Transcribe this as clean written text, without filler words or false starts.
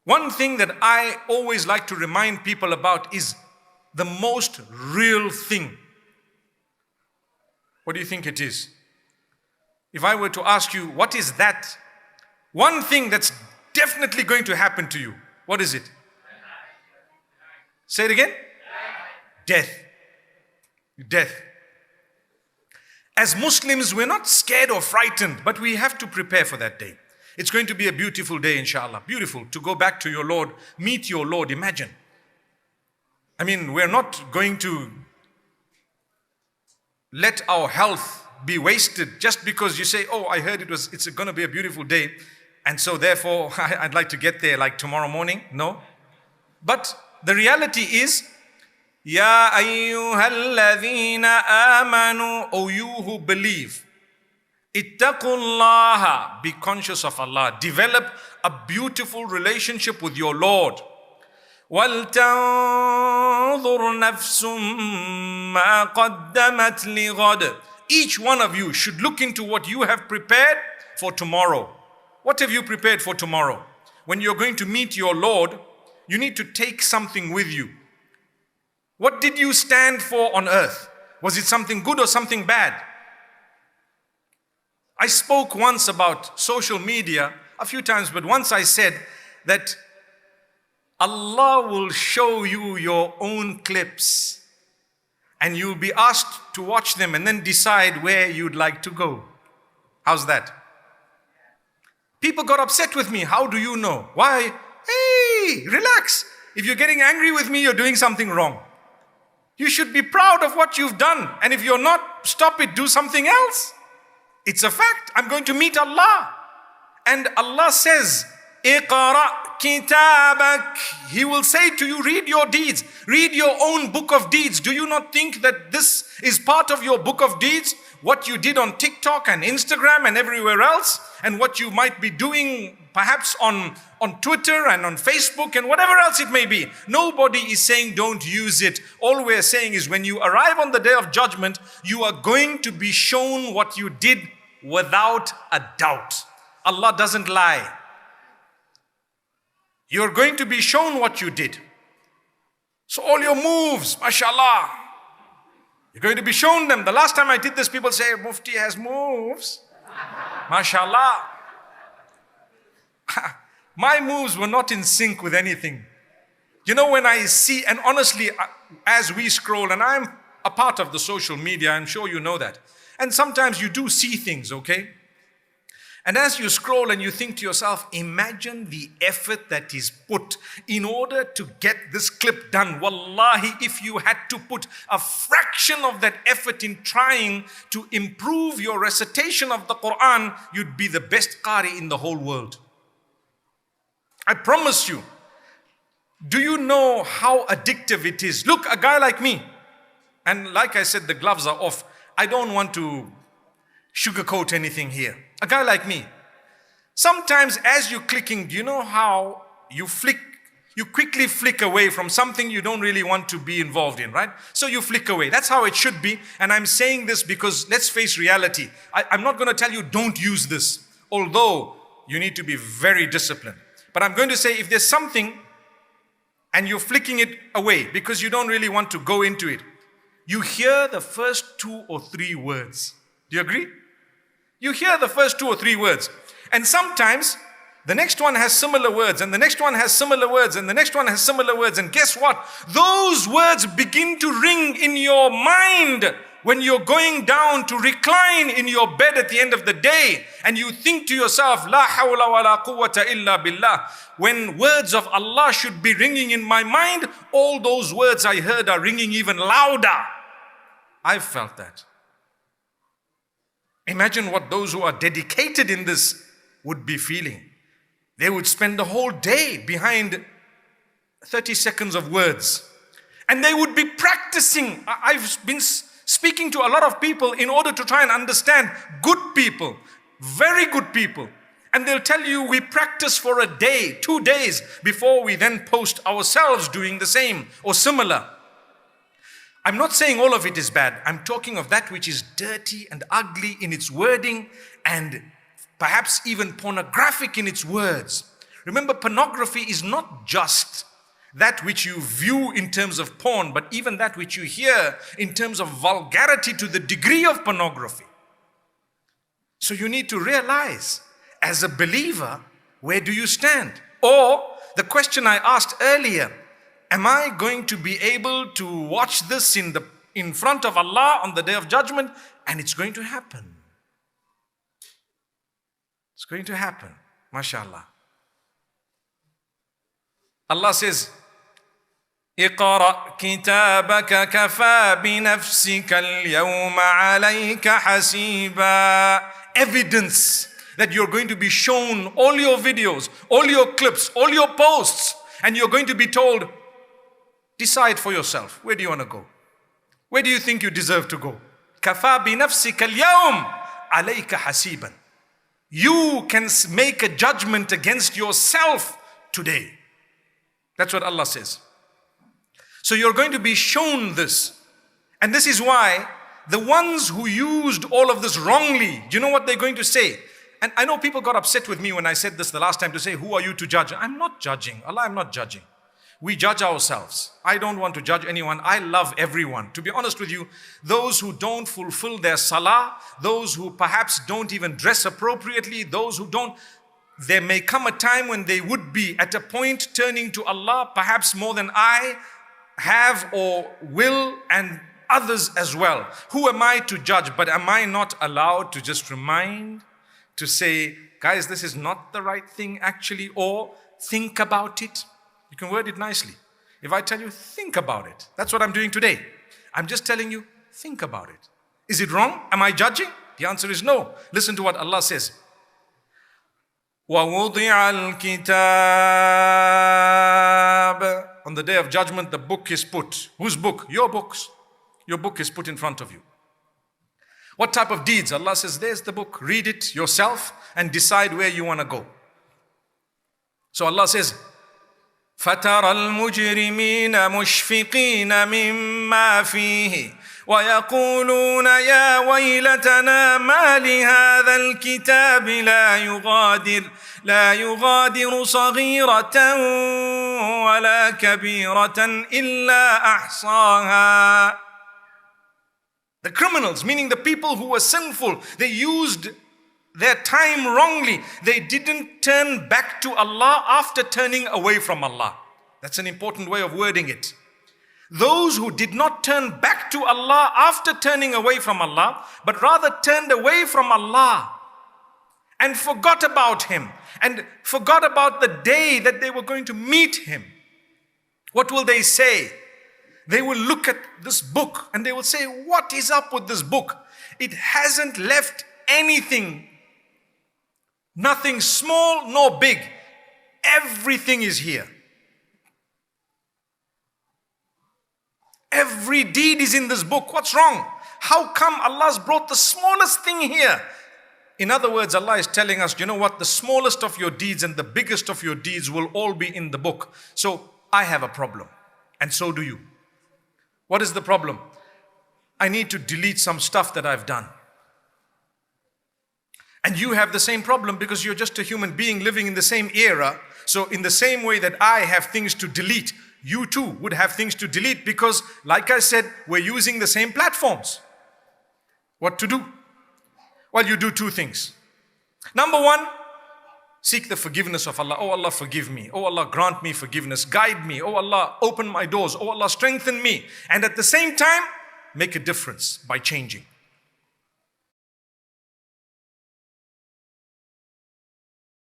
One thing that I always like to remind people about is the most real thing. What do you think it is? If I were to ask you, what is that one thing that's definitely going to happen to you? What is it? Say it again. Death. Death. As Muslims, we're not scared or frightened, but we have to prepare for that day. It's going to be a beautiful day, inshallah. Beautiful to go back to your Lord, meet your Lord. Imagine. I mean, we're not going to let our health be wasted just because you say, oh, I heard it's going to be a beautiful day, and so therefore I'd like to get there like tomorrow morning. No. But the reality is, Ya ayyuhalladhina amanu, O you who believe, ittaqullaha, be conscious of Allah. Develop a beautiful relationship with your Lord. وَلْتَنظُرْ نَفْسٌ مَا قَدَّمَتْ لِغَدٍ. Each one of you should look into what you have prepared for tomorrow. What have you prepared for tomorrow? When you're going to meet your Lord, you need to take something with you. What did you stand for on earth? Was it something good or something bad? I spoke once about social media a few times, but once I said that Allah will show you your own clips and you'll be asked to watch them and then decide where you'd like to go. How's that? People got upset with me. How do you know? Why? Hey, relax. If you're getting angry with me, you're doing something wrong. You should be proud of what you've done. And if you're not, stop it, do something else. It's a fact. I'm going to meet Allah. And Allah says, Iqra kitabak. He will say to you, read your deeds. Read your own book of deeds. Do you not think that this is part of your book of deeds? What you did on TikTok and Instagram and everywhere else, and what you might be doing perhaps on Twitter and on Facebook and whatever else it may be. Nobody is saying don't use it. All we're saying is when you arrive on the day of judgment, you are going to be shown what you did without a doubt. Allah doesn't lie. You're going to be shown what you did. So all your moves, mashallah, you're going to be shown them. The last time I did this, people say, Mufti has moves. Mashallah. My moves were not in sync with anything. You know, when I see, and honestly, as we scroll, and I'm a part of the social media, I'm sure you know that. And sometimes you do see things, okay? And as you scroll and you think to yourself, imagine the effort that is put in order to get this clip done. Wallahi, if you had to put a fraction of that effort in trying to improve your recitation of the Quran, you'd be the best qari in the whole world. I promise you. Do you know how addictive it is? Look, a guy like me, and like I said, the gloves are off. I don't want to sugarcoat anything here. A guy like me, sometimes as you're clicking, do you know how you quickly flick away from something you don't really want to be involved in, right? So you flick away. That's how it should be. And I'm saying this because let's face reality. I'm not going to tell you don't use this, although you need to be very disciplined. But I'm going to say if there's something and you're flicking it away because you don't really want to go into it, you hear the first 2 or 3 words. Do you agree? You hear the first 2 or 3 words. And sometimes the next one has similar words, and the next one has similar words, and the next one has similar words. And guess what? Those words begin to ring in your mind when you're going down to recline in your bed at the end of the day. And you think to yourself, La hawla wa la quwwata illa billah. When words of Allah should be ringing in my mind, all those words I heard are ringing even louder. I've felt that. Imagine what those who are dedicated in this would be feeling. They would spend the whole day behind 30 seconds of words. And they would be practicing. I've been speaking to a lot of people in order to try and understand good people, very good people. And they'll tell you we practice for a day, 2 days before we then post ourselves doing the same or similar. I'm not saying all of it is bad. I'm talking of that which is dirty and ugly in its wording and perhaps even pornographic in its words. Remember, pornography is not just that which you view in terms of porn, but even that which you hear in terms of vulgarity to the degree of pornography. So you need to realize, as a believer, where do you stand? Or the question I asked earlier, am I going to be able to watch this in front of Allah on the Day of Judgment? And it's going to happen. It's going to happen. MashaAllah. Allah says, اقرأ كتابك كفى بنفسك اليوم عليك حسيبا. Evidence that you're going to be shown all your videos, all your clips, all your posts, and you're going to be told, decide for yourself, where do you want to go? Where do you think you deserve to go? كفى بنفسك اليوم عليك حسيبا. You can make a judgment against yourself today. That's what Allah says. So you're going to be shown this. And this is why the ones who used all of this wrongly, do you know what they're going to say? And I know people got upset with me when I said this the last time, to say, who are you to judge? I'm not judging. Allah, I'm not judging. We judge ourselves. I don't want to judge anyone. I love everyone. To be honest with you, those who don't fulfill their salah, those who perhaps don't even dress appropriately, those who don't, there may come a time when they would be at a point turning to Allah, perhaps more than I have or will, and others as well. Who am I to judge? But am I not allowed to just remind, to say, guys, this is not the right thing actually, or think about it? You can word it nicely. If I tell you, think about it. That's what I'm doing today. I'm just telling you, think about it. Is it wrong? Am I judging? The answer is no. Listen to what Allah says. وَوُضِعَ الْكِتَابِ. On the Day of Judgment, the book is put. Whose book? Your books. Your book is put in front of you. What type of deeds? Allah says, there's the book. Read it yourself and decide where you want to go. So Allah says, فَتَرَى الْمُجْرِمِينَ مُشْفِقِينَ مِمَّا فِيهِ وَيَقُولُونَ يَا وَيْلَتَنَا مَا لِهَذَا الْكِتَابِ لا يغادر صغيرة ولا كبيرة إلا أحصاها. The criminals, meaning the people who were sinful, they used their time wrongly. They didn't turn back to Allah after turning away from Allah. That's an important way of wording it. Those who did not turn back to Allah after turning away from Allah, but rather turned away from Allah and forgot about Him, and forgot about the day that they were going to meet Him. What will they say? They will look at this book and they will say, what is up with this book? It hasn't left anything, nothing small nor big. Everything is here. Every deed is in this book. What's wrong? How come Allah's brought the smallest thing here? In other words, Allah is telling us, you know what? The smallest of your deeds and the biggest of your deeds will all be in the book. So I have a problem, and so do you. What is the problem? I need to delete some stuff that I've done. And you have the same problem because you're just a human being living in the same era. So in the same way that I have things to delete, you too would have things to delete, because like I said, we're using the same platforms. What to do? Well, you do two things. Number one, seek the forgiveness of Allah. Oh Allah, forgive me. Oh Allah, grant me forgiveness. Guide me. Oh Allah, open my doors. Oh Allah, strengthen me. And at the same time, make a difference by changing.